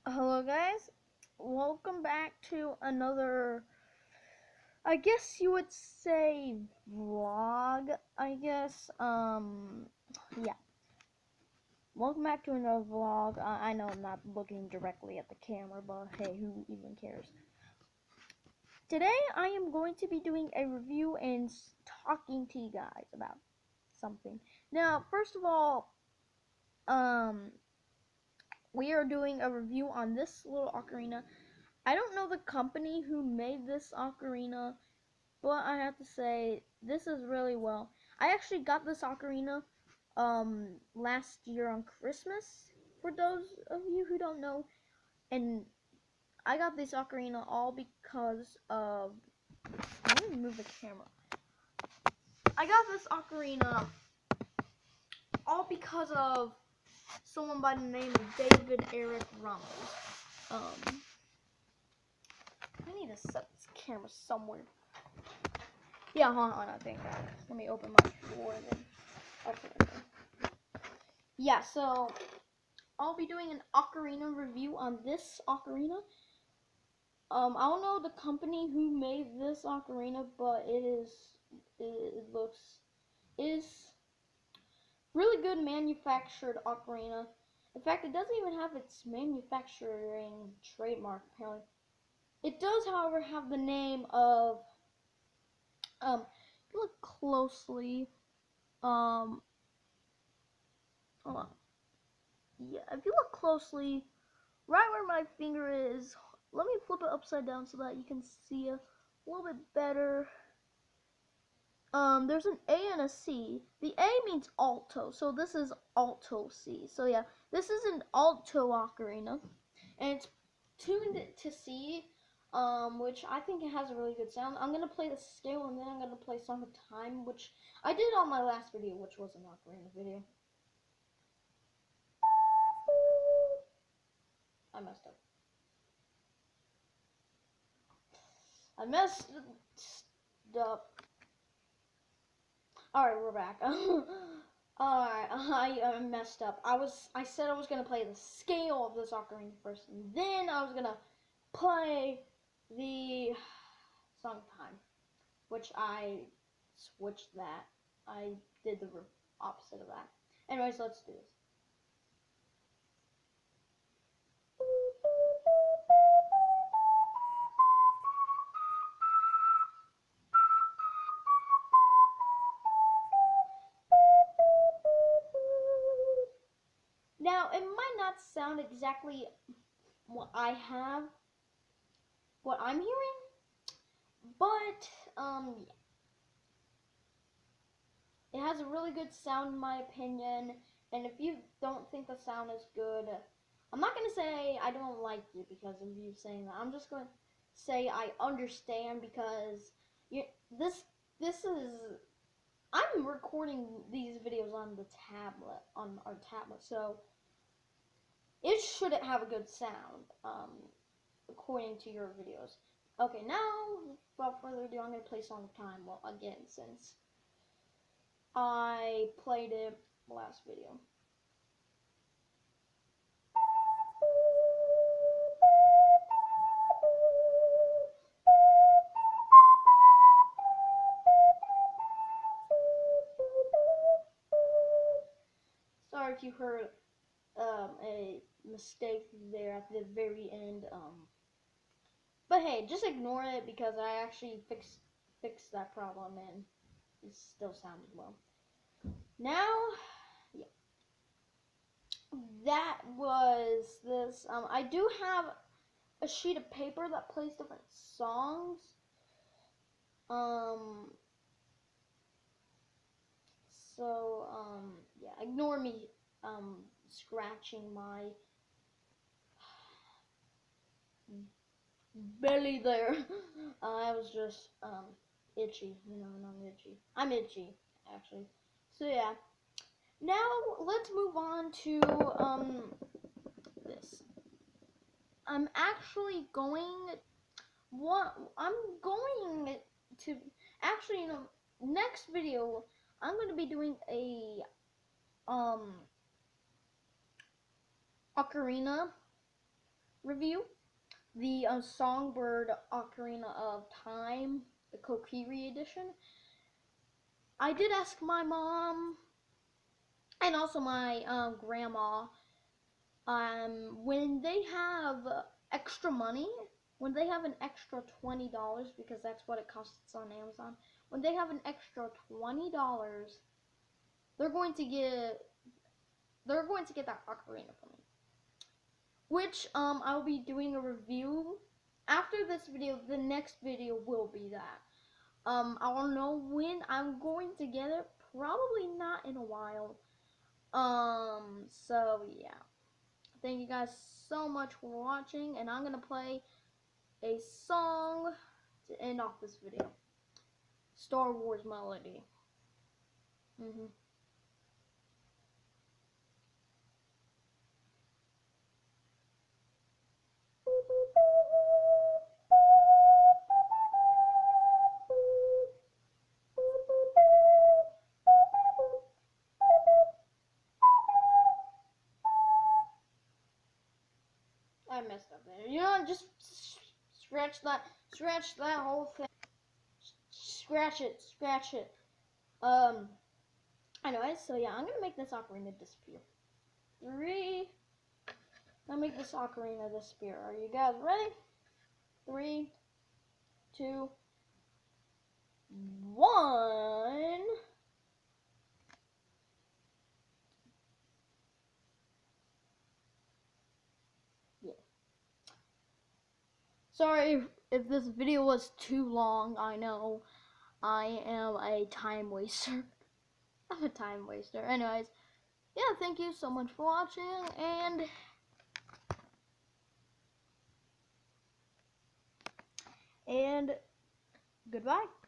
Hello guys, welcome back to another, I guess you would say vlog, yeah, welcome back to another vlog. I know I'm not looking directly at the camera, but hey, who even cares? Today I am going to be doing a review and talking to you guys about something. Now, first of all, we are doing a review on this little ocarina. I don't know the company who made this ocarina, but I have to say this is really well. I actually got this ocarina last year on Christmas, for those of you who don't know, and I got this ocarina all because of, let me move the camera. I got this ocarina all because of someone by the name of David Eric Rummels. I need to set this camera somewhere. Yeah, hold on, I think. Let me open my drawer and then open it. Yeah, so I'll be doing an ocarina review on this ocarina. I don't know the company who made this ocarina, but it is really good manufactured ocarina. In fact, it doesn't even have its manufacturing trademark, apparently. It does, however, have the name of, if you look closely, hold on. Yeah, if you look closely, right where my finger is, let me flip it upside down so that you can see a little bit better. There's an A and a C. The A means alto, so this is alto C. So yeah, this is an alto ocarina, and it's tuned to C, which I think it has a really good sound. I'm gonna play the scale, and then I'm gonna play Song of Time, which I did on my last video, which was an ocarina video. I messed up. I messed up. Alright, we're back. Alright, I messed up. I said I was gonna play the scale of this ocarina first, and then I was gonna play the song time, which I switched that. I did the opposite of that. Anyways, let's do this. Now, it might not sound exactly what what I'm hearing, but it has a really good sound in my opinion, and if you don't think the sound is good, I'm not going to say I don't like it because of you saying that. I'm just going to say I understand because this is, I'm recording these videos on the tablet, on our tablet, so it shouldn't have a good sound, according to your videos. Okay, now, without further ado, I'm going to play Song of Time, well, again, since I played it last video. Sorry if you heard a mistake there at the very end. But hey, just ignore it because I actually fixed that problem and it still sounded well. Now, yeah, that was this. I do have a sheet of paper that plays different songs. Um, yeah, ignore me scratching my belly there. I was just itchy, and I'm itchy. I'm itchy, actually. So yeah. Now let's move on to this. I'm actually going I'm going to actually, next video I'm going to be doing a ocarina review, the Songbird Ocarina of Time, the Kokiri edition. I did ask my mom and also my grandma, when they have extra money, when they have an extra $20, because that's what it costs on Amazon, when they have an extra $20, they're going to get that ocarina for me. Which I will be doing a review after this video. The next video will be that. I don't know when I'm going to get it. Probably not in a while. So yeah. Thank you guys so much for watching, and I'm gonna play a song to end off this video. Star Wars melody. I messed up there. You know, just scratch that whole thing. Scratch it. Anyways, so yeah, I'm gonna make this ocarina disappear. I'm gonna make this ocarina disappear. Are you guys ready? 3, 2, 1. Yeah. Sorry if this video was too long. I know I am a time waster. I'm a time waster. Anyways, yeah, thank you so much for watching, and goodbye.